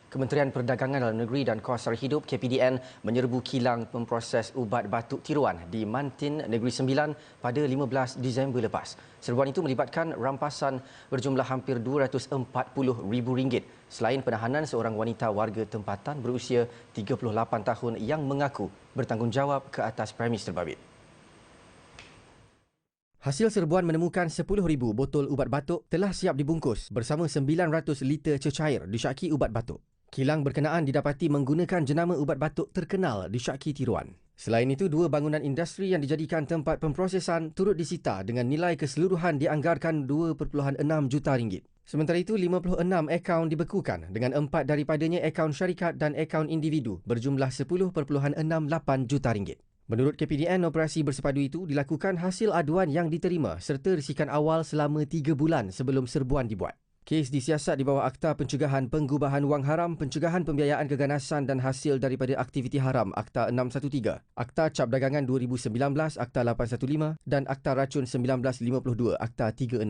Kementerian Perdagangan Dalam Negeri dan Kos Sara Hidup KPDN menyerbu kilang memproses ubat batuk tiruan di Mantin Negeri Sembilan pada 15 Disember lepas. Serbuan itu melibatkan rampasan berjumlah hampir RM240,000 selain penahanan seorang wanita warga tempatan berusia 38 tahun yang mengaku bertanggungjawab ke atas premis terbabit. Hasil serbuan menemukan 10,000 botol ubat batuk telah siap dibungkus bersama 900 liter cecair disyaki ubat batuk. Kilang berkenaan didapati menggunakan jenama ubat batuk terkenal disyaki tiruan. Selain itu, 2 bangunan industri yang dijadikan tempat pemprosesan turut disita dengan nilai keseluruhan dianggarkan RM2.6 juta. Sementara itu, 56 akaun dibekukan dengan 4 daripadanya akaun syarikat dan akaun individu berjumlah RM10.68 juta. Menurut KPDN, operasi bersepadu itu dilakukan hasil aduan yang diterima serta risikan awal selama 3 bulan sebelum serbuan dibuat. Kes disiasat di bawah Akta Pencegahan Penggubahan Wang Haram, Pencegahan Pembiayaan Keganasan dan Hasil daripada Aktiviti Haram Akta 613, Akta Cap Dagangan 2019 Akta 815 dan Akta Racun 1952 Akta 366.